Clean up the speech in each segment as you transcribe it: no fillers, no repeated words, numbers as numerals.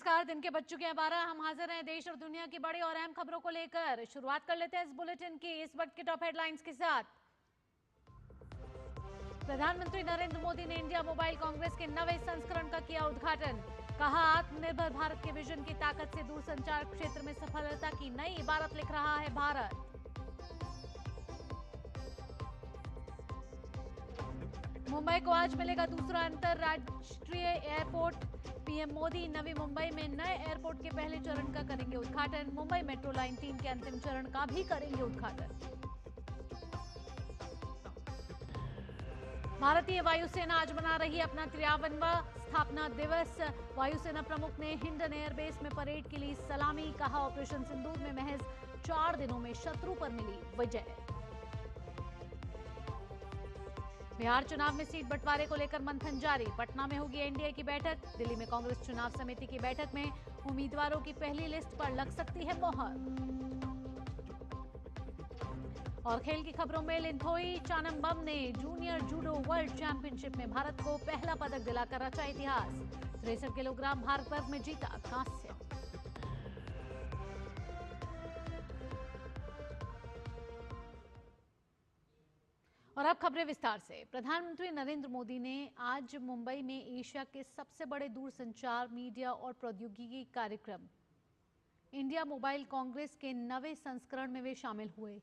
नमस्कार। दिन के बज चुके हैं 12। हम हाजिर हैं देश और दुनिया की बड़ी और अहम खबरों को लेकर। शुरुआत कर लेते हैं इस बुलेटिन की इस वक्त के टॉप हेडलाइंस के साथ। प्रधानमंत्री नरेंद्र मोदी ने इंडिया मोबाइल कांग्रेस के नवे संस्करण का किया उद्घाटन। कहा, आत्मनिर्भर भारत के विजन की ताकत से दूरसंचार क्षेत्र में सफलता की नई इबारत लिख रहा है भारत। मुंबई को आज मिलेगा दूसरा अंतरराष्ट्रीय एयरपोर्ट। पीएम मोदी नवी मुंबई में नए एयरपोर्ट के पहले चरण का करेंगे उद्घाटन। मुंबई मेट्रो लाइन 3 के अंतिम चरण का भी करेंगे उद्घाटन। भारतीय वायुसेना आज मना रही अपना 53वां स्थापना दिवस। वायुसेना प्रमुख ने हिंडन एयरबेस में परेड के लिए सलामी। कहा, ऑपरेशन सिंदूर में महज 4 दिनों में शत्रु पर मिली विजय। बिहार चुनाव में सीट बंटवारे को लेकर मंथन जारी। पटना में होगी एनडीए की बैठक। दिल्ली में कांग्रेस चुनाव समिति की बैठक में उम्मीदवारों की पहली लिस्ट पर लग सकती है मोहर। और खेल की खबरों में लिंथोई चानम्बम ने जूनियर जूडो वर्ल्ड चैंपियनशिप में भारत को पहला पदक दिलाकर रचा इतिहास। 63 किलोग्राम भार वर्ग में जीता कांस्य। और अब खबरें विस्तार से। प्रधानमंत्री नरेंद्र मोदी ने आज मुंबई में एशिया के सबसे बड़े दूरसंचार, मीडिया और प्रौद्योगिकी कार्यक्रम इंडिया मोबाइल कांग्रेस के नवे संस्करण में वे शामिल हुए।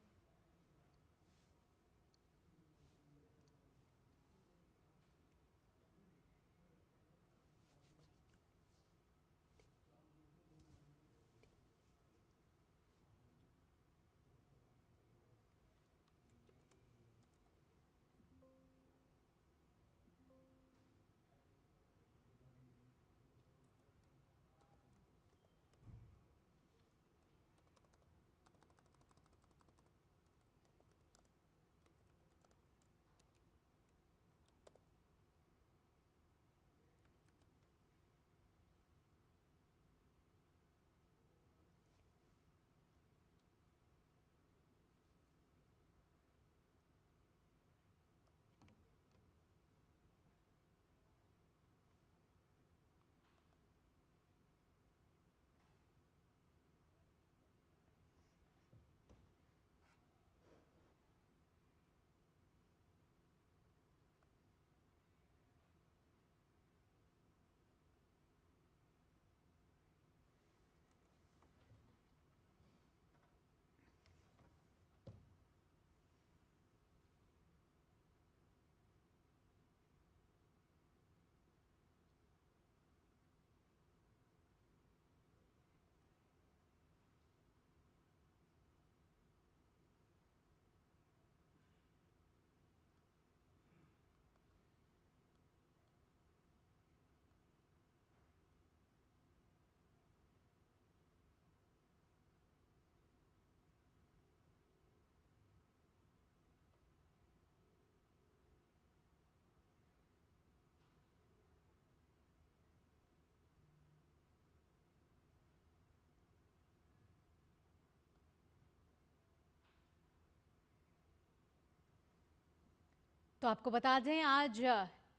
तो आपको बता दें, आज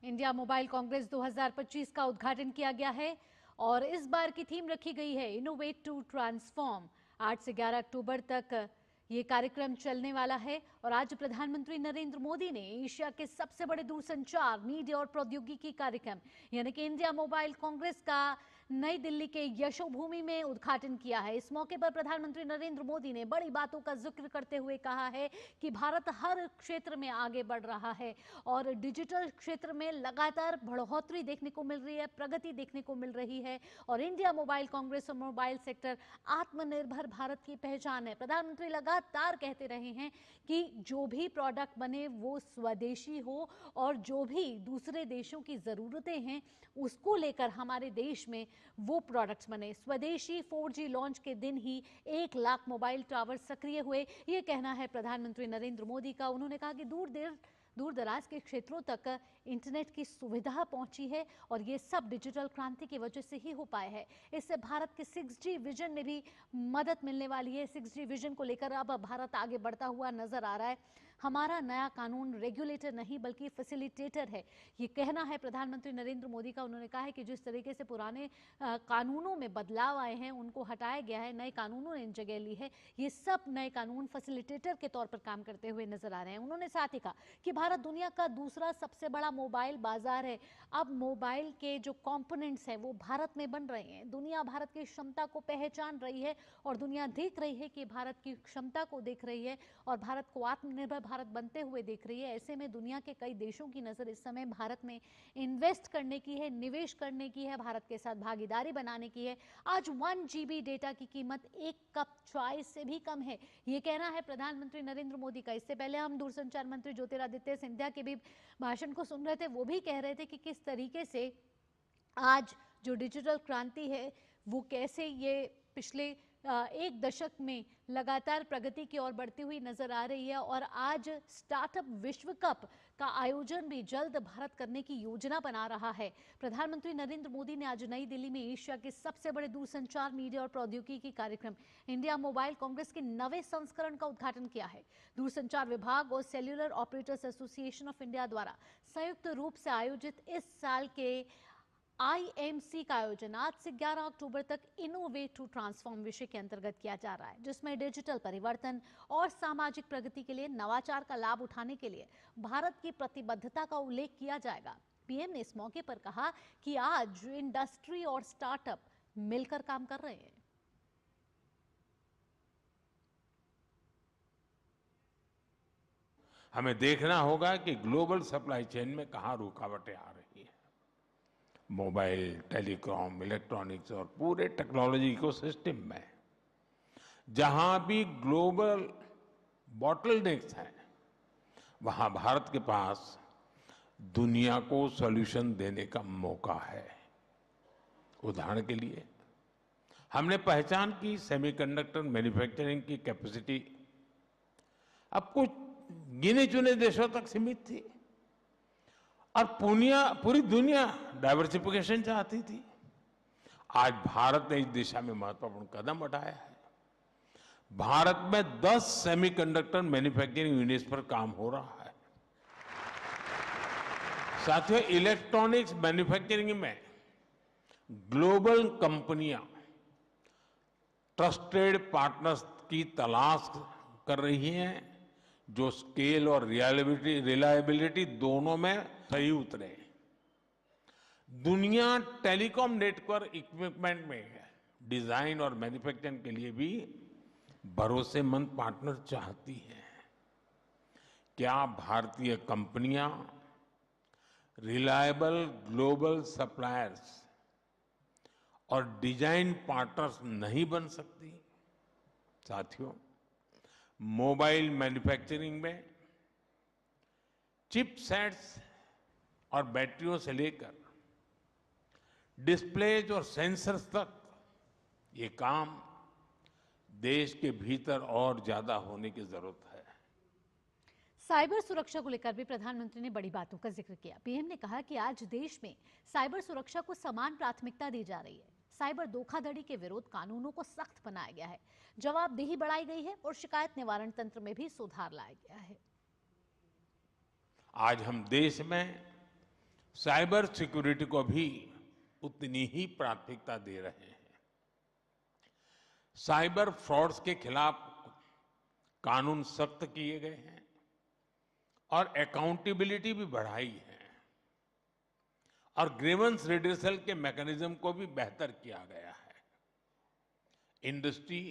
इंडिया मोबाइल कांग्रेस 2025 का उद्घाटन किया गया है और इस बार की थीम रखी गई है इनोवेट टू ट्रांसफॉर्म। 8 से 11 अक्टूबर तक ये कार्यक्रम चलने वाला है और आज प्रधानमंत्री नरेंद्र मोदी ने एशिया के सबसे बड़े दूरसंचार, मीडिया और प्रौद्योगिकी कार्यक्रम यानी कि इंडिया मोबाइल कांग्रेस का नई दिल्ली के यशोभूमि में उद्घाटन किया है। इस मौके पर प्रधानमंत्री नरेंद्र मोदी ने बड़ी बातों का जिक्र करते हुए कहा है कि भारत हर क्षेत्र में आगे बढ़ रहा है और डिजिटल क्षेत्र में लगातार बढ़ोतरी देखने को मिल रही है, प्रगति देखने को मिल रही है और इंडिया मोबाइल कांग्रेस और मोबाइल सेक्टर आत्मनिर्भर भारत की पहचान है। प्रधानमंत्री लगातार कहते रहे हैं कि जो भी प्रोडक्ट बने वो स्वदेशी हो और जो भी दूसरे देशों की जरूरतें हैं उसको लेकर हमारे देश में वो प्रोडक्ट्स बने। स्वदेशी 4G लॉन्च के दिन ही 1 लाख मोबाइल टावर सक्रिय हुए, ये कहना है प्रधानमंत्री नरेंद्र मोदी का। उन्होंने कहा कि दूर दराज के क्षेत्रों तक इंटरनेट की सुविधा पहुंची है और ये सब डिजिटल क्रांति की वजह से ही हो पाए है। इससे भारत के 6G विजन में भी मदद मिलने वाली है। 6G विजन को लेकर अब भारत आगे बढ़ता हुआ नजर आ रहा है। हमारा नया कानून रेगुलेटर नहीं बल्कि फैसिलिटेटर है। ये कहना है प्रधानमंत्री नरेंद्र मोदी का। उन्होंने कहा है कि जिस तरीके से पुराने कानूनों में बदलाव आए हैं, उनको हटाया गया है, नए कानूनों ने जगह ली है, ये सब नए कानून फैसिलिटेटर के तौर पर काम करते हुए नजर आ रहे हैं। उन्होंने साथ ही कहा कि भारत दुनिया का दूसरा सबसे बड़ा मोबाइल बाजार है। अब मोबाइल के जो कंपोनेंट्स हैं वो भारत में बन रहे हैं। दुनिया भारत की क्षमता को पहचान रही है और दुनिया देख रही है कि भारत की क्षमता को देख रही है और भारत को आत्मनिर्भर भारत बनते हुए देख रही है। ऐसे में दुनिया के कई देशों की नजर इस समय भारत में इन्वेस्ट करने की है, निवेश करने की है, भारत के साथ भागीदारी बनाने की है। आज 1 GB डेटा की कीमत 1 कप चाय से भी कम है, ये कहना है प्रधानमंत्री नरेंद्र मोदी का। इससे पहले हम दूरसंचार मंत्री ज्योतिरादित्य सिंधिया के भी भाषण को सुन रहे थे। वो भी कह रहे थे कि किस तरीके से आज जो डिजिटल क्रांति है वो कैसे ये पिछले एक दशक में लगातार प्रगति की ओर बढ़ती हुई नजर आ रही है। और आज स्टार्टअप विश्व कप का आयोजन भी जल्द भारत करने की योजना बना रहा है। प्रधानमंत्री नरेंद्र मोदी ने आज नई दिल्ली में एशिया के सबसे बड़े दूरसंचार, मीडिया और प्रौद्योगिकी कार्यक्रम इंडिया मोबाइल कांग्रेस के 9वें संस्करण का उद्घाटन किया है। दूरसंचार विभाग और cellular operators association of India द्वारा संयुक्त रूप से आयोजित इस साल के IMC का आयोजन आज से 11 अक्टूबर तक इनोवेट टू ट्रांसफॉर्म विषय के अंतर्गत किया जा रहा है, जिसमें डिजिटल परिवर्तन और सामाजिक प्रगति के लिए नवाचार का लाभ उठाने के लिए भारत की प्रतिबद्धता का उल्लेख किया जाएगा। पीएम ने इस मौके पर कहा कि आज इंडस्ट्री और स्टार्टअप मिलकर काम कर रहे हैं। हमें देखना होगा कि ग्लोबल सप्लाई चेन में कहां रुकावटें आ रही हैं। मोबाइल, टेलीकॉम, इलेक्ट्रॉनिक्स और पूरे टेक्नोलॉजी इकोसिस्टम में जहां भी ग्लोबल बॉटलनेक्स हैं, वहां भारत के पास दुनिया को सॉल्यूशन देने का मौका है। उदाहरण के लिए हमने पहचान की सेमीकंडक्टर मैन्युफैक्चरिंग की कैपेसिटी अब कुछ गिने चुने देशों तक सीमित थी और पूरी दुनिया डाइवर्सिफिकेशन चाहती थी। आज भारत ने इस दिशा में महत्वपूर्ण कदम उठाया है। भारत में 10 सेमीकंडक्टर मैन्युफैक्चरिंग यूनिट्स पर काम हो रहा है। साथियों, इलेक्ट्रॉनिक्स मैन्युफैक्चरिंग में ग्लोबल कंपनियां ट्रस्टेड पार्टनर्स की तलाश कर रही हैं जो स्केल और रिलायबिलिटी दोनों में सही उतरे। दुनिया टेलीकॉम नेटवर्क इक्विपमेंट में डिजाइन और मैन्युफैक्चरिंग के लिए भी भरोसेमंद पार्टनर चाहती है। क्या भारतीय कंपनियां रिलायबल ग्लोबल सप्लायर्स और डिजाइन पार्टनर्स नहीं बन सकती? साथियों, मोबाइल मैन्युफैक्चरिंग में चिपसेट्स और बैटरियों से लेकर डिस्प्लेज और सेंसर्स तक ये काम देश के भीतर और ज्यादा होने की जरूरत है। साइबर सुरक्षा को लेकर भी प्रधानमंत्री ने बड़ी बातों का जिक्र किया। पीएम ने कहा कि आज देश में साइबर सुरक्षा को समान प्राथमिकता दी जा रही है। साइबर धोखाधड़ी के विरुद्ध कानूनों को सख्त बनाया गया है, जवाबदेही बढ़ाई गई है और शिकायत निवारण तंत्र में भी सुधार लाया गया है। आज हम देश में साइबर सिक्योरिटी को भी उतनी ही प्राथमिकता दे रहे हैं। साइबर फ्रॉड्स के खिलाफ कानून सख्त किए गए हैं और अकाउंटेबिलिटी भी बढ़ाई है और ग्रीवेंस रिड्रेसल के मैकेनिज्म को भी बेहतर किया गया है। इंडस्ट्री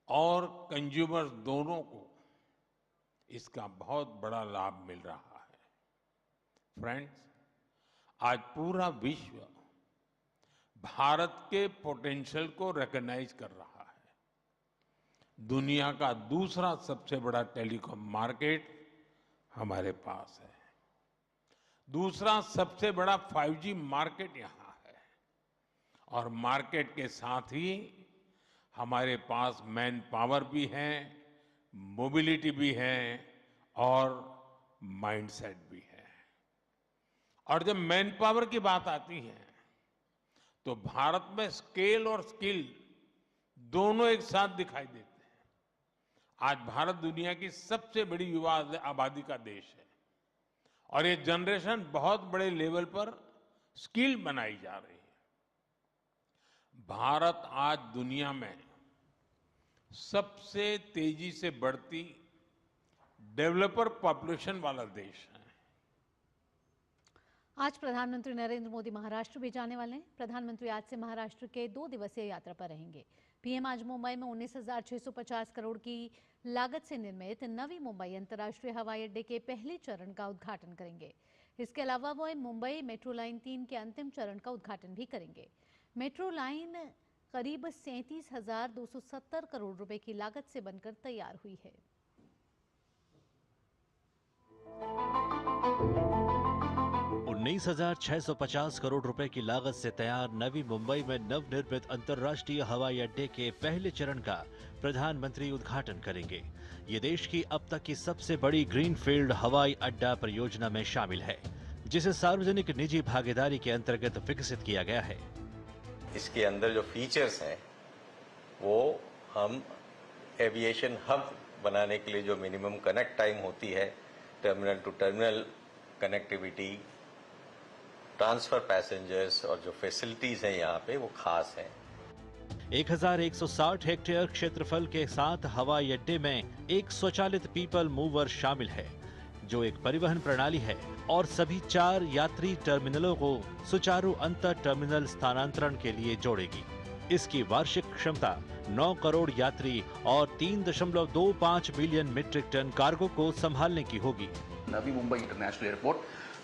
और कंज्यूमर्स दोनों को इसका बहुत बड़ा लाभ मिल रहा है। फ्रेंड्स, आज पूरा विश्व भारत के पोटेंशियल को रिकॉग्नाइज कर रहा है। दुनिया का दूसरा सबसे बड़ा टेलीकॉम मार्केट हमारे पास है। दूसरा सबसे बड़ा 5G मार्केट यहां है और मार्केट के साथ ही हमारे पास मैन पावर भी है, मोबिलिटी भी है और माइंडसेट भी है। और जब मैन पावर की बात आती है तो भारत में स्केल और स्किल दोनों एक साथ दिखाई देते हैं। आज भारत दुनिया की सबसे बड़ी युवा आबादी का देश है और ये जनरेशन बहुत बड़े लेवल पर स्किल्ड बनाई जा रही है। भारत आज दुनिया में सबसे तेजी से बढ़ती डेवलपर पॉपुलेशन वाला देश है। आज प्रधानमंत्री नरेंद्र मोदी महाराष्ट्र भी जाने वाले हैं। प्रधानमंत्री आज से महाराष्ट्र के 2 दिवसीय यात्रा पर रहेंगे। पीएम आज मुंबई में 19,650 करोड़ की लागत से निर्मित नवी मुंबई अंतर्राष्ट्रीय हवाई अड्डे के पहले चरण का उद्घाटन करेंगे। इसके अलावा वो मुंबई मेट्रो लाइन 3 के अंतिम चरण का उद्घाटन भी करेंगे। मेट्रो लाइन करीब 37,270 करोड़ रुपए की लागत से बनकर तैयार हुई है। 19,650 करोड़ रुपए की लागत से तैयार नवी मुंबई में नवनिर्मित अंतर्राष्ट्रीय हवाई अड्डे के पहले चरण का प्रधानमंत्री उद्घाटन करेंगे। ये देश की अब तक की सबसे बड़ी ग्रीनफील्ड हवाई अड्डा परियोजना में शामिल है, जिसे सार्वजनिक निजी भागीदारी के अंतर्गत विकसित किया गया है। इसके अंदर जो फीचर्स हैं वो हम एविएशन हब बनाने के लिए जो मिनिमम कनेक्ट टाइम होती है, terminal to terminal connectivity, transfer passengers और जो फैसिलिटीज हैं यहाँ पे वो खास हैं। 1160 हेक्टेयर क्षेत्रफल के साथ हवाई अड्डे में एक स्वचालित पीपल मूवर शामिल है, जो एक परिवहन प्रणाली है और सभी 4 यात्री टर्मिनलों को सुचारू अंतर टर्मिनल स्थानांतरण के लिए जोड़ेगी। इसकी वार्षिक क्षमता 9 करोड़ यात्री और 3.25 बिलियन मीट्रिक टन कार्गो को संभालने की होगी। नवी मुंबई इंटरनेशनल एयरपोर्ट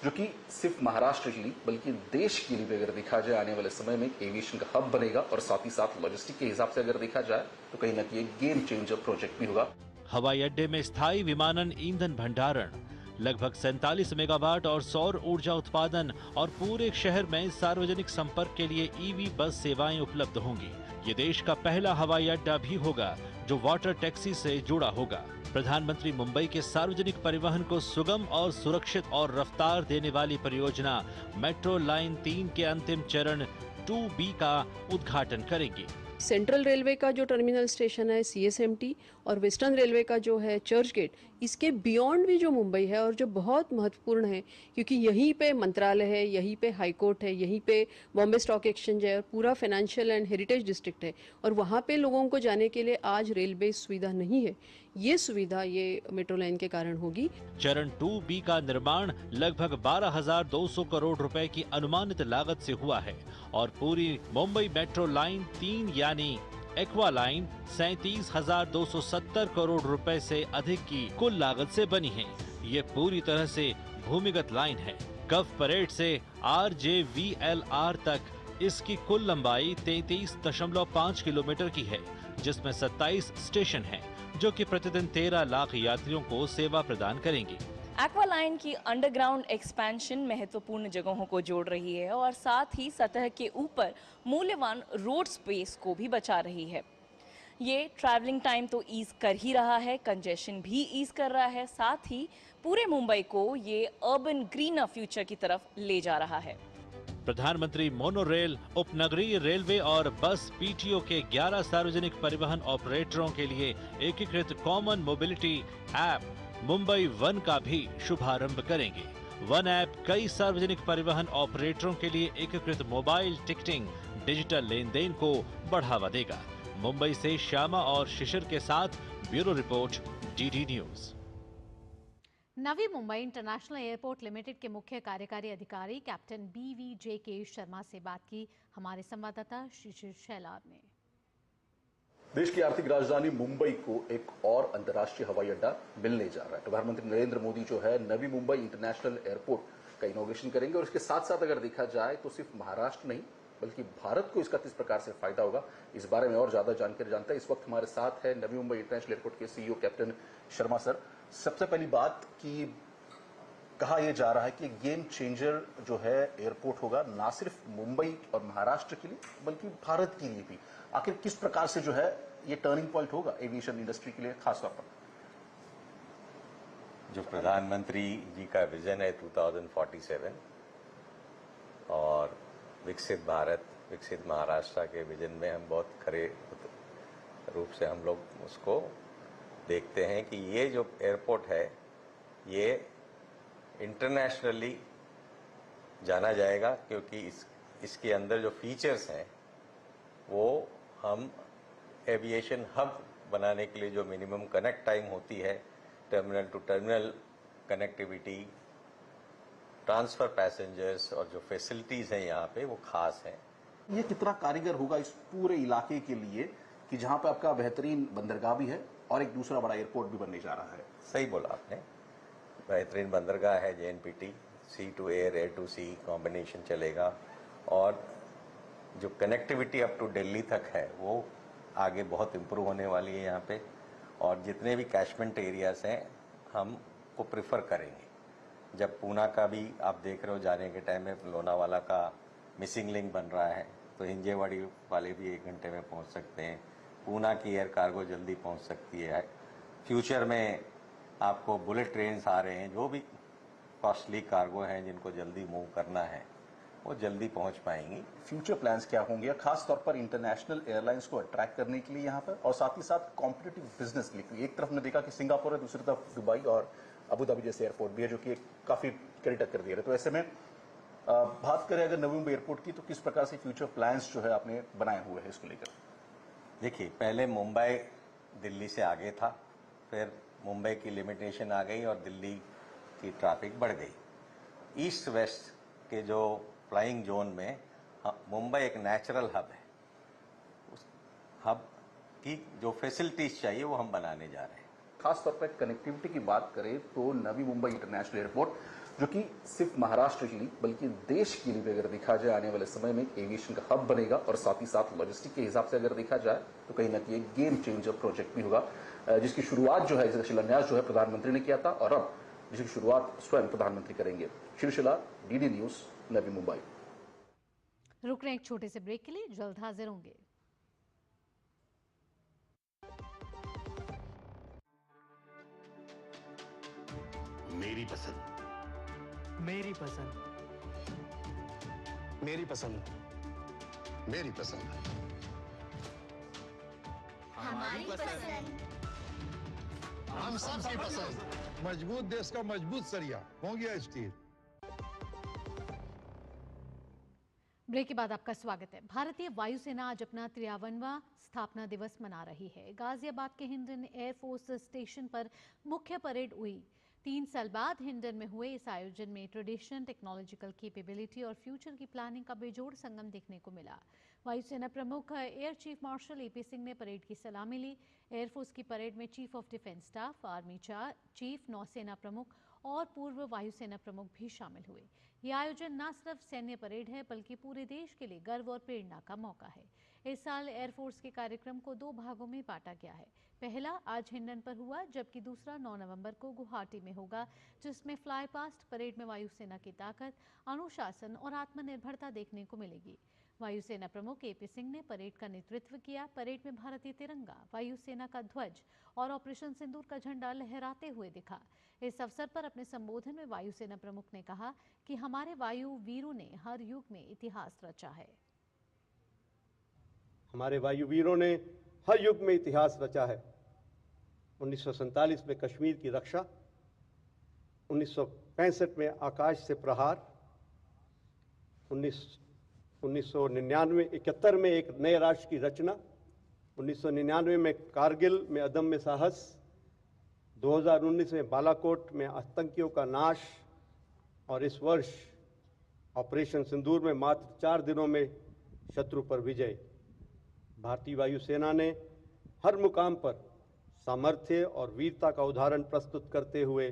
जो कि सिर्फ महाराष्ट्र के लिए बल्कि देश के लिए अगर देखा जाए आने वाले समय में एविएशन का हब बनेगा और साथ ही साथ लॉजिस्टिक के हिसाब से अगर देखा जाए तो कहीं ना कहीं एक गेम चेंजर प्रोजेक्ट भी होगा। हवाई अड्डे में स्थायी विमानन ईंधन भंडारण, लगभग 47 मेगावाट और सौर ऊर्जा उत्पादन और पूरे शहर में सार्वजनिक संपर्क के लिए ईवी बस सेवाएं उपलब्ध होंगी। ये देश का पहला हवाई अड्डा भी होगा जो वाटर टैक्सी से जुड़ा होगा। प्रधानमंत्री मुंबई के सार्वजनिक परिवहन को सुगम और सुरक्षित और रफ्तार देने वाली परियोजना मेट्रो लाइन 3 के अंतिम चरण 2B का उद्घाटन करेंगे। सेंट्रल रेलवे का जो टर्मिनल स्टेशन है CSMT और वेस्टर्न रेलवे का जो है चर्च गेट, इसके बियॉन्ड भी जो मुंबई है और जो बहुत महत्वपूर्ण है, क्योंकि यहीं पे मंत्रालय है, यहीं पे हाई कोर्ट है, यहीं पे बॉम्बे स्टॉक एक्सचेंज है और पूरा फाइनेंशियल एंड हेरिटेज डिस्ट्रिक्ट है और वहाँ पे लोगों को जाने के लिए आज रेलवे सुविधा नहीं है। ये सुविधा ये मेट्रो लाइन के कारण होगी। चरण 2B का निर्माण लगभग 12,200 करोड़ रुपए की अनुमानित लागत से हुआ है और पूरी मुंबई मेट्रो लाइन 3 यानी एक्वा लाइन 37,270 करोड़ रुपए से अधिक की कुल लागत से बनी है। ये पूरी तरह से भूमिगत लाइन है। कफ परेड से RJVLR तक इसकी कुल लंबाई 33.5 किलोमीटर की है, जिसमें 27 स्टेशन हैं, जो कि प्रतिदिन 13 लाख यात्रियों को सेवा प्रदान करेंगी। एक्वा लाइन की अंडरग्राउंड एक्सपेंशन महत्वपूर्ण जगहों को जोड़ रही है और साथ ही सतह के ऊपर मूल्यवान रोड स्पेस को भी बचा रही है। ये ट्रैवलिंग टाइम तो ईज कर ही रहा है, कंजेशन भी ईज कर रहा है, साथ ही पूरे मुंबई को ये अर्बन ग्रीनर फ्यूचर की तरफ ले जा रहा है। प्रधानमंत्री मोनोरेल, उपनगरीय रेलवे और बस PTO के 11 सार्वजनिक परिवहन ऑपरेटरों के लिए एकीकृत common mobility app Mumbai one का भी शुभारंभ करेंगे। वन ऐप कई सार्वजनिक परिवहन ऑपरेटरों के लिए एकीकृत मोबाइल टिकटिंग, डिजिटल लेन देन को बढ़ावा देगा। मुंबई से श्यामा और शिशिर के साथ bureau report, DD news. Navi Mumbai international airport limited के मुख्य कार्यकारी अधिकारी कैप्टन BVJK शर्मा से बात की हमारे संवाददाता शिशिर शैलाब ने। देश की आर्थिक राजधानी मुंबई को एक और अंतर्राष्ट्रीय हवाई अड्डा मिलने जा रहा है। प्रधानमंत्री नरेंद्र मोदी जो है नवी मुंबई इंटरनेशनल एयरपोर्ट का इनॉग्रेशन करेंगे और इसके साथ साथ अगर देखा जाए तो सिर्फ महाराष्ट्र नहीं बल्कि भारत को इसका किस प्रकार से फायदा होगा, इस बारे में और ज्यादा जानकारी जानता है। इस वक्त हमारे साथ है नवी मुंबई इंटरनेशनल एयरपोर्ट के CEO कैप्टन शर्मा सर। सबसे पहली बात कि कहा यह जा रहा है कि गेम चेंजर जो है एयरपोर्ट होगा ना सिर्फ मुंबई और महाराष्ट्र के लिए बल्कि भारत के लिए भी। आखिर किस प्रकार से जो है ये टर्निंग पॉइंट होगा एविएशन इंडस्ट्री के लिए खासतौर पर? जो प्रधानमंत्री जी का विजन है 2047 और विकसित भारत, विकसित महाराष्ट्र के विजन में हम बहुत खरे रूप से हम लोग उसको देखते हैं कि ये जो एयरपोर्ट है ये इंटरनेशनली जाना जाएगा, क्योंकि इसके अंदर जो फीचर्स हैं वो हम एविएशन हब बनाने के लिए जो मिनिमम कनेक्ट टाइम होती है, terminal to terminal connectivity, transfer passengers और जो फैसिलिटीज़ हैं यहाँ पे वो खास हैं। ये कितना कारीगर होगा इस पूरे इलाके के लिए कि जहां पे आपका बेहतरीन बंदरगाह भी है और एक दूसरा बड़ा एयरपोर्ट भी बनने जा रहा है? सही बोला आपने, बेहतरीन बंदरगाह है JNPT, sea to air, air to sea combination चलेगा, और जो कनेक्टिविटी अप टू दिल्ली तक है वो आगे बहुत इम्प्रूव होने वाली है यहाँ पे। और जितने भी कैशमेंट एरियाज हैं हम को प्रिफर करेंगे। जब पूना का भी आप देख रहे हो, जाने के टाइम में लोनावाला का मिसिंग लिंक बन रहा है, तो हिंजेवाड़ी वाले भी 1 घंटे में पहुंच सकते हैं। पूना की एयर कार्गो जल्दी पहुंच सकती है। फ्यूचर में आपको बुलेट ट्रेन आ रहे हैं, जो भी कॉस्टली कार्गो हैं जिनको जल्दी मूव करना है वो जल्दी पहुंच पाएंगी। फ्यूचर प्लान्स क्या होंगे, खास तौर पर इंटरनेशनल एयरलाइंस को अट्रैक्ट करने के लिए यहाँ पर, और साथ ही साथ कॉम्पिटिटिव बिजनेस के लिए? एक तरफ ने देखा कि सिंगापुर है, दूसरी तरफ दुबई और अबू धाबी जैसे एयरपोर्ट भी है जो कि काफी कड़ी टक्कर दे रहे। तो ऐसे में बात करें अगर नवी मुंबई एयरपोर्ट की, तो किस प्रकार से फ्यूचर प्लान्स जो है आपने बनाए हुए हैं इसको लेकर? देखिए, पहले मुंबई दिल्ली से आगे था, फिर मुंबई की लिमिटेशन आ गई और दिल्ली की ट्रैफिक बढ़ गई। ईस्ट वेस्ट के जो फ्लाइंग जोन में मुंबई एक नेचुरल हब है। उस हब की जो फैसिलिटीज चाहिए वो हम बनाने जा रहे हैं। खास तौर पर कनेक्टिविटी की बात करें तो नवी मुंबई इंटरनेशनल एयरपोर्ट, जो कि सिर्फ महाराष्ट्र के लिए बल्कि देश के लिए भी अगर देखा जाए आने वाले समय में एक एविएशन का हब बनेगा, और साथ ही साथ लॉजिस्टिक के हिसाब से अगर देखा जाए तो कहीं ना कहीं एक गेम चेंजर प्रोजेक्ट भी होगा, जिसकी शुरुआत जो है, जिसका शिलान्यास जो है प्रधानमंत्री ने किया था, और अब जिसकी शुरुआत स्वयं प्रधानमंत्री करेंगे। शिवशिला, DD न्यूज, नवी मुंबई। रुक रहे हैं एक छोटे से ब्रेक के लिए, जल्द हाजिर होंगे। मेरी पसंद, मेरी पसंद, मेरी पसंद, मेरी पसंद, हमारी पसंद, हम सबकी पसंद। मजबूत देश का मजबूत सरिया हो गया स्टील। ब्रेक के बाद आपका स्वागत है। भारतीय वायुसेना आज अपना 53वां स्थापना दिवस मना रही है। गाजियाबाद के हिंडन एयरफोर्स स्टेशन पर मुख्य परेड हुई। 3 साल बाद हिंडन में हुए इस आयोजन में ट्रेडिशन, टेक्नोलॉजिकल कैपेबिलिटी और फ्यूचर की प्लानिंग का बेजोड़ संगम देखने को मिला। वायुसेना प्रमुख air chief marshal AP Singh ने परेड की सलामी ली। एयरफोर्स की परेड में chief of defence staff, army chief, नौसेना प्रमुख और पूर्व वायुसेना प्रमुख भी शामिल हुए। ये आयोजन न सिर्फ सैन्य परेड है बल्कि पूरे देश के लिए गर्व और प्रेरणा का मौका है। इस साल एयरफोर्स के कार्यक्रम को 2 भागों में बांटा गया है। पहला आज हिंडन पर हुआ, जबकि दूसरा 9 नवंबर को गुवाहाटी में होगा, जिसमें फ्लाई पास्ट परेड में वायुसेना की ताकत, अनुशासन और आत्मनिर्भरता देखने को मिलेगी। वायुसेना प्रमुख AP सिंह ने परेड का नेतृत्व किया। परेड में भारतीय तिरंगा, वायुसेना का ध्वज और ऑपरेशन सिंदूर का झंडा लहराते हुए दिखा। इस अवसर पर अपने संबोधन में वायुसेना प्रमुख ने कहा कि हमारे वायु वीरों ने हर युग में इतिहास रचा है। हमारे वायुवीरों ने हर युग में इतिहास रचा है। 1947 में कश्मीर की रक्षा, 1965 में आकाश से प्रहार, 1971 में एक नए राष्ट्र की रचना, 1999 में कारगिल में अदम्य साहस, 2019 में बालाकोट में आतंकियों का नाश, और इस वर्ष ऑपरेशन सिंदूर में मात्र 4 दिनों में शत्रु पर विजय। भारतीय वायुसेना ने हर मुकाम पर सामर्थ्य और वीरता का उदाहरण प्रस्तुत करते हुए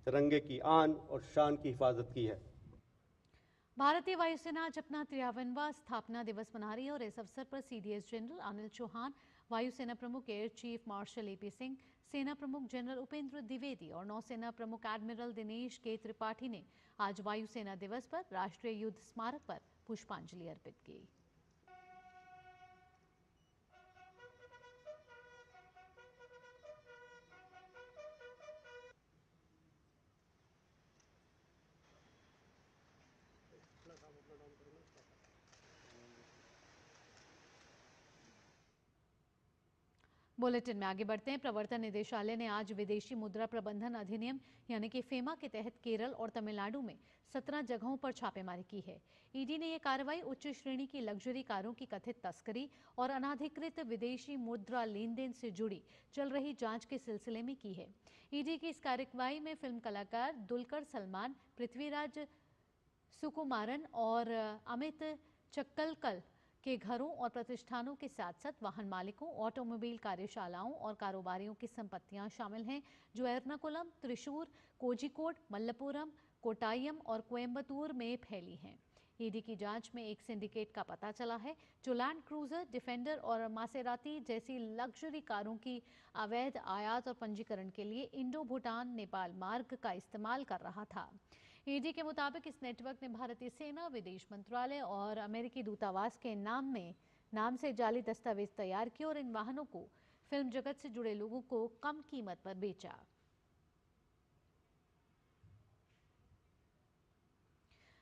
तिरंगे की आन और शान की हिफाजत की है। भारतीय वायुसेना आज अपना 53वां स्थापना दिवस मना रही है और इस अवसर पर CDS जनरल अनिल चौहान, वायुसेना प्रमुख air chief marshal AP Singh, सेना प्रमुख जनरल उपेंद्र द्विवेदी और नौसेना प्रमुख एडमिरल दिनेश के त्रिपाठी ने आज वायुसेना दिवस पर राष्ट्रीय युद्ध स्मारक पर पुष्पांजलि अर्पित की। बुलेटिन में आगे बढ़ते हैं। प्रवर्तन निदेशालय ने आज विदेशी मुद्रा प्रबंधन अधिनियम यानी कि फेमा के तहत केरल और तमिलनाडु में 17 जगहों पर छापेमारी की है। ईडी ने यह कार्रवाई उच्च श्रेणी की लग्जरी कारों की कथित तस्करी और अनाधिकृत विदेशी मुद्रा लेन देन से जुड़ी चल रही जांच के सिलसिले में की है। ईडी की इस कार्रवाई में फिल्म कलाकार दुलकर सलमान, पृथ्वीराज सुकुमारन और अमित चक्कलकल के घरों और प्रतिष्ठानों के साथ साथ वाहन मालिकों, ऑटोमोबाइल कार्यशालाओं और कारोबारियों की संपत्तियां शामिल हैं, जो एर्नाकुलम, त्रिशूर, कोझिकोड, मल्लपुरम, कोट्टायम और कोयम्बतूर में फैली हैं। ईडी की जांच में एक सिंडिकेट का पता चला है, जो लैंड क्रूजर, डिफेंडर और मासेराती जैसी लग्जरी कारों की अवैध आयात और पंजीकरण के लिए इंडो भूटान नेपाल मार्ग का इस्तेमाल कर रहा था। ईडी के मुताबिक इस नेटवर्क ने भारतीय सेना, विदेश मंत्रालय और अमेरिकी दूतावास के नाम से जाली दस्तावेज तैयार किए और इन वाहनों को फिल्म जगत से जुड़े लोगों को कम कीमत पर बेचा।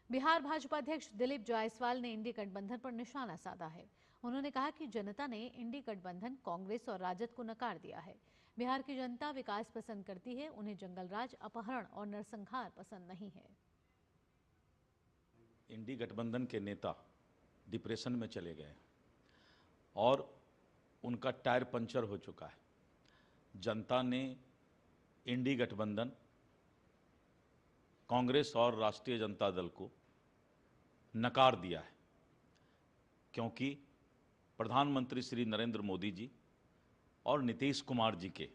बिहार भाजपा अध्यक्ष दिलीप जायसवाल ने इंडी गठबंधन पर निशाना साधा है। उन्होंने कहा कि जनता ने इंडी गठबंधन, कांग्रेस और राजद को नकार दिया है। बिहार की जनता विकास पसंद करती है, उन्हें जंगलराज, अपहरण और नरसंहार पसंद नहीं है। इंडी गठबंधन के नेता डिप्रेशन में चले गए और उनका टायर पंचर हो चुका है। जनता ने इंडी गठबंधन, कांग्रेस और राष्ट्रीय जनता दल को नकार दिया है, क्योंकि प्रधानमंत्री श्री नरेंद्र मोदी जी और नीतीश कुमार जी के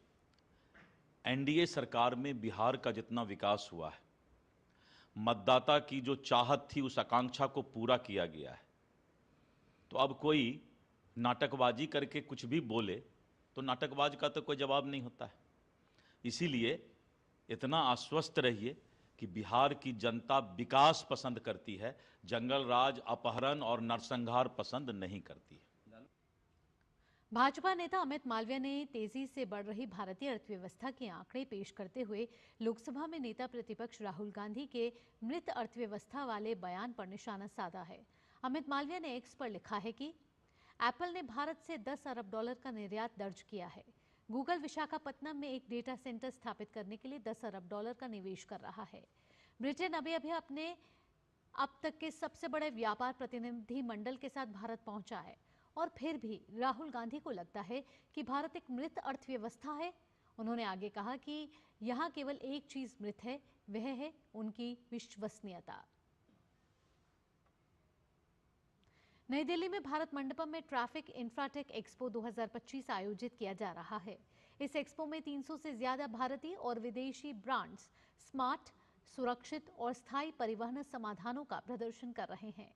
एनडीए सरकार में बिहार का जितना विकास हुआ है, मतदाता की जो चाहत थी उस आकांक्षा को पूरा किया गया है। तो अब कोई नाटकबाजी करके कुछ भी बोले तो नाटकबाज का तो कोई जवाब नहीं होता है। इसीलिए इतना आश्वस्त रहिए कि बिहार की जनता विकास पसंद करती है, जंगल राज, अपहरण और नरसंहार पसंद नहीं करती है। भाजपा नेता अमित मालवीय ने तेजी से बढ़ रही भारतीय अर्थव्यवस्था के आंकड़े पेश करते हुए लोकसभा में नेता प्रतिपक्ष राहुल गांधी के मृत अर्थव्यवस्था वाले बयान पर निशाना साधा है। अमित मालवीय ने एक्स पर लिखा है कि एप्पल ने भारत से 10 अरब डॉलर का निर्यात दर्ज किया है। गूगल विशाखापत्तनम में एक डेटा सेंटर स्थापित करने के लिए 10 अरब डॉलर का निवेश कर रहा है। ब्रिटेन अभी अपने अब तक के सबसे बड़े व्यापार प्रतिनिधि मंडल के साथ भारत पहुंचा है और फिर भी राहुल गांधी को लगता है कि भारत एक मृत अर्थव्यवस्था है। उन्होंने आगे कहा कि यहां केवल एक चीज मृत है, वह है उनकी विश्वसनीयता। नई दिल्ली में भारत मंडपम में ट्रैफिक इंफ्राटेक एक्सपो 2025 आयोजित किया जा रहा है। इस एक्सपो में 300 से ज्यादा भारतीय और विदेशी ब्रांड्स स्मार्ट, सुरक्षित और स्थायी परिवहन समाधानों का प्रदर्शन कर रहे हैं।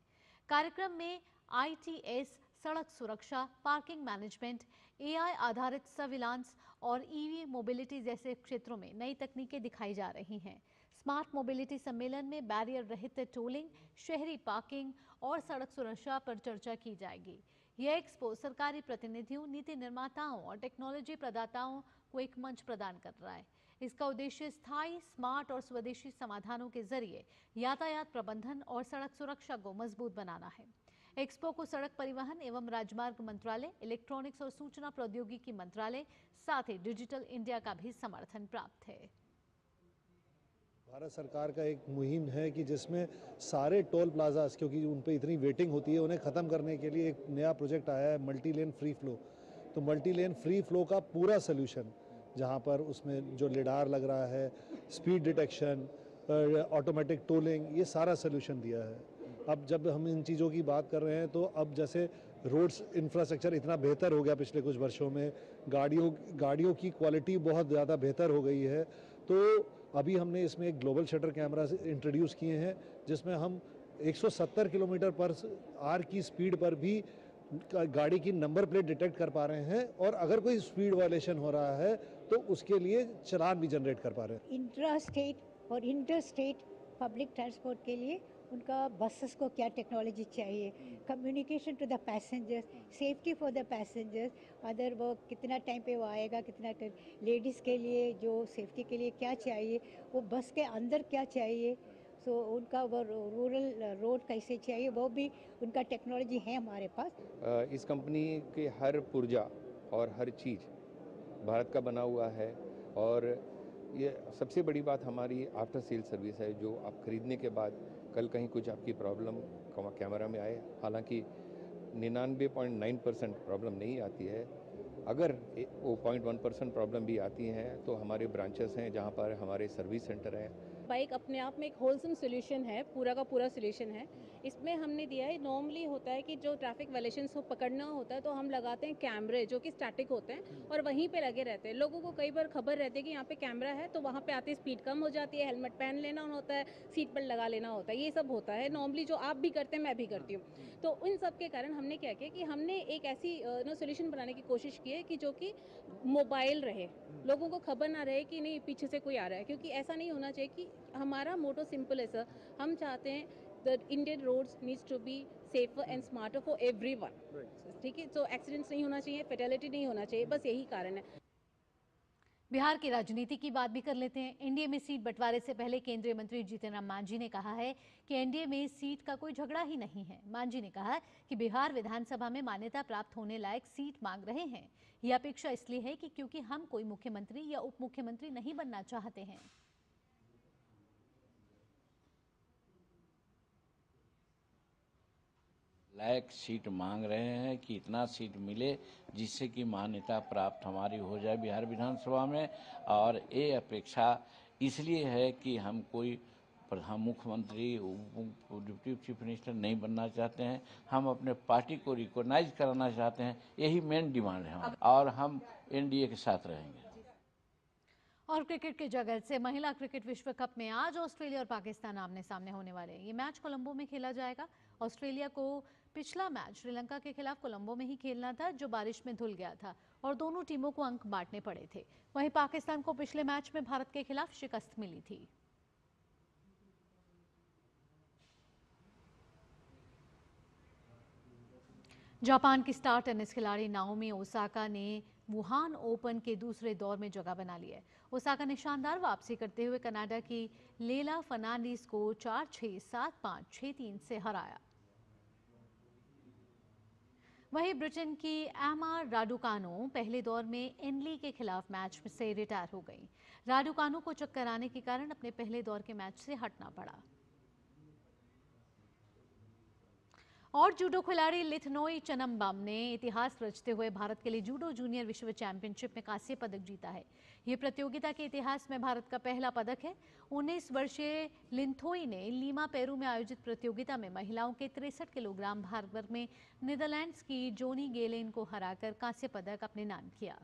कार्यक्रम में ITS, सड़क सुरक्षा, पार्किंग मैनेजमेंट, AI आधारित सर्विलांस और EV मोबिलिटी जैसे क्षेत्रों में नई तकनीकें दिखाई जा रही हैं। स्मार्ट मोबिलिटी सम्मेलन में बैरियर रहित टोलिंग, शहरी पार्किंग और सड़क सुरक्षा पर चर्चा की जाएगी। यह एक्सपो सरकारी प्रतिनिधियों, नीति निर्माताओं और टेक्नोलॉजी प्रदाताओं को एक मंच प्रदान कर रहा है। इसका उद्देश्य स्थायी, स्मार्ट और स्वदेशी समाधानों के जरिए यातायात प्रबंधन और सड़क सुरक्षा को मजबूत बनाना है। एक्सपो को सड़क परिवहन एवं राजमार्ग मंत्रालय, इलेक्ट्रॉनिक्स और सूचना प्रौद्योगिकी मंत्रालय, साथ ही डिजिटल इंडिया का भी समर्थन प्राप्त है। भारत सरकार का एक मुहिम है कि जिसमें सारे टोल प्लाजास, क्योंकि उन पर इतनी वेटिंग होती है, उन्हें ख़त्म करने के लिए एक नया प्रोजेक्ट आया है, मल्टी लेन फ्री फ्लो। तो मल्टी लेन फ्री फ्लो का पूरा सोल्यूशन, जहां पर उसमें जो लिडार लग रहा है, स्पीड डिटेक्शन, ऑटोमेटिक टोलिंग, ये सारा सोल्यूशन दिया है। अब जब हम इन चीज़ों की बात कर रहे हैं तो अब जैसे रोड्स इंफ्रास्ट्रक्चर इतना बेहतर हो गया पिछले कुछ वर्षों में, गाड़ियों की क्वालिटी बहुत ज़्यादा बेहतर हो गई है। तो अभी हमने इसमें एक ग्लोबल शटर कैमरा इंट्रोड्यूस किए हैं, जिसमें हम 170 किलोमीटर पर आवर की स्पीड पर भी गाड़ी की नंबर प्लेट डिटेक्ट कर पा रहे हैं, और अगर कोई स्पीड वायलेशन हो रहा है तो उसके लिए चालान भी जनरेट कर पा रहे हैं। इंट्रा स्टेट और इंटर स्टेट पब्लिक ट्रांसपोर्ट के लिए उनका बसेस को क्या टेक्नोलॉजी चाहिए, communication to the passengers, safety for the passengers, other वो कितना टाइम पे वो आएगा, कितना टाइम, लेडीज़ के लिए जो सेफ्टी के लिए क्या चाहिए, वो बस के अंदर क्या चाहिए, सो उनका वो रूरल रोड कैसे चाहिए, वो भी उनका टेक्नोलॉजी है हमारे पास। इस कंपनी के हर पुर्जा और हर चीज़ भारत का बना हुआ है। और ये सबसे बड़ी बात हमारी आफ्टर सेल सर्विस है, जो आप खरीदने के बाद कल कहीं कुछ आपकी प्रॉब्लम कैमरा में आए, हालांकि 99.9% प्रॉब्लम नहीं आती है। अगर वो 0.1% प्रॉब्लम भी आती हैं तो हमारे ब्रांचेस हैं जहाँ पर हमारे सर्विस सेंटर हैं। बाइक अपने आप में एक होलसम सोल्यूशन है, पूरा का पूरा सोल्यूशन है। इसमें हमने दिया है, नॉर्मली होता है कि जो ट्रैफिक वायलेशंस को पकड़ना होता है तो हम लगाते हैं कैमरे जो कि स्टैटिक होते हैं और वहीं पे लगे रहते हैं। लोगों को कई बार खबर रहती है कि यहाँ पे कैमरा है, तो वहाँ पे आते स्पीड कम हो जाती है, हेलमेट पहन लेना होता है, सीट बेल्ट लगा लेना होता है, ये सब होता है नॉर्मली, जो आप भी करते हैं मैं भी करती हूँ। तो उन सब के कारण हमने क्या किया कि हमने एक ऐसी सोल्यूशन बनाने की कोशिश की है कि जो कि मोबाइल रहे, लोगों को खबर ना रहे कि नहीं पीछे से कोई आ रहा है, क्योंकि ऐसा नहीं होना चाहिए। कि हमारा मोटो सिंपल है सर, हम चाहते हैं the Indian roads needs to be safer and smarter for everyone, ठीक है। तो एक्सीडेंट्स नहीं होना चाहिए, फेटेलिटी नहीं होना चाहिए, बस यही कारण है। बिहार की राजनीति की बात भी कर लेते हैं। एनडीए में सीट बंटवारे से पहले केंद्रीय मंत्री जीतन राम मांझी ने कहा है कि एनडीए में सीट का कोई झगड़ा ही नहीं है। मांझी ने कहा कि बिहार विधानसभा में मान्यता प्राप्त होने लायक सीट मांग रहे हैं। यह अपेक्षा इसलिए है कि क्योंकि हम कोई मुख्यमंत्री या उप मुख्यमंत्री नहीं बनना चाहते हैं। लायक सीट मांग रहे हैं कि इतना सीट मिले जिससे कि मान्यता प्राप्त हमारी हो जाए बिहार विधानसभा में। और ये अपेक्षा इसलिए है कि हम कोई प्रधान मुख्यमंत्री डिप्टी चीफ मिनिस्टर नहीं बनना चाहते हैं, हम अपने पार्टी को रिकॉग्नाइज कराना चाहते हैं। यही मेन डिमांड है हमारी, और हम एनडीए के साथ रहेंगे। और क्रिकेट के जगत से महिला क्रिकेट विश्व कप में आज ऑस्ट्रेलिया और पाकिस्तान आमने सामने होने वाले हैं। ये मैच कोलंबो में खेला जाएगा। ऑस्ट्रेलिया को पिछला मैच श्रीलंका के खिलाफ कोलंबो में ही खेलना था, जो बारिश में धुल गया था और दोनों टीमों को अंक बांटने पड़े थे। वहीं पाकिस्तान को पिछले मैच में भारत के खिलाफ शिकस्त मिली थी। जापान की स्टार टेनिस खिलाड़ी नाओमी ओसाका ने वुहान ओपन के दूसरे दौर में जगह बना ली है। ओसाका ने शानदार वापसी करते हुए कनाडा की लेला फर्नांडीज को 4-6, 7-5, 6-3 से हराया। वहीं ब्रिटेन की एमा राडुकानो पहले दौर में एनली के खिलाफ मैच से रिटायर हो गई। राडुकानो को चक्कर आने के कारण अपने पहले दौर के मैच से हटना पड़ा। और जूडो खिलाड़ी लिथनोई चनम्बम ने इतिहास रचते हुए भारत के लिए जूडो जूनियर विश्व चैंपियनशिप में कांस्य पदक जीता है। ये प्रतियोगिता के इतिहास में भारत का पहला पदक है। 19 वर्षीय लिथनोई ने लीमा पेरू में आयोजित प्रतियोगिता में महिलाओं के 63 किलोग्राम भार वर्ग में नीदरलैंड्स की जोनी गेलेन को हराकर कांस्य पदक अपने नाम किया।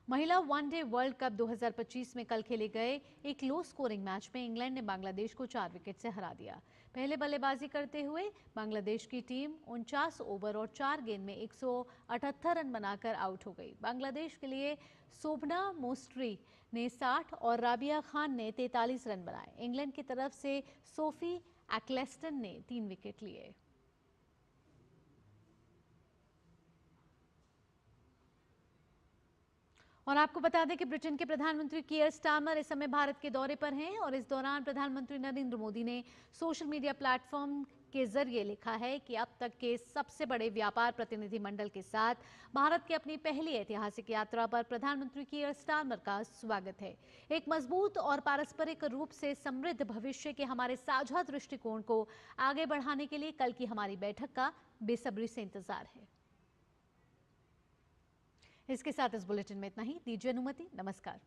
महिला वनडे वर्ल्ड कप 2025 में कल खेले गए एक लो स्कोरिंग मैच में इंग्लैंड ने बांग्लादेश को 4 विकेट से हरा दिया। पहले बल्लेबाजी करते हुए बांग्लादेश की टीम 49 ओवर और 4 गेंद में 178 रन बनाकर आउट हो गई। बांग्लादेश के लिए शोभना मोस्ट्री ने 60 और राबिया खान ने 43 रन बनाए। इंग्लैंड की तरफ से सोफी एक्लेस्टन ने 3 विकेट लिए। और आपको बता दें कि ब्रिटेन के प्रधानमंत्री कीयर स्टारमर इस समय भारत के दौरे पर हैं और इस दौरान प्रधानमंत्री नरेंद्र मोदी ने सोशल मीडिया प्लेटफॉर्म के जरिए लिखा है कि अब तक के सबसे बड़े व्यापार प्रतिनिधिमंडल के साथ भारत की अपनी पहली ऐतिहासिक यात्रा पर प्रधानमंत्री कीयर स्टारमर का स्वागत है। एक मजबूत और पारस्परिक रूप से समृद्ध भविष्य के हमारे साझा दृष्टिकोण को आगे बढ़ाने के लिए कल की हमारी बैठक का बेसब्री से इंतजार है। इसके साथ इस बुलेटिन में इतना ही। दीजिए अनुमति। नमस्कार।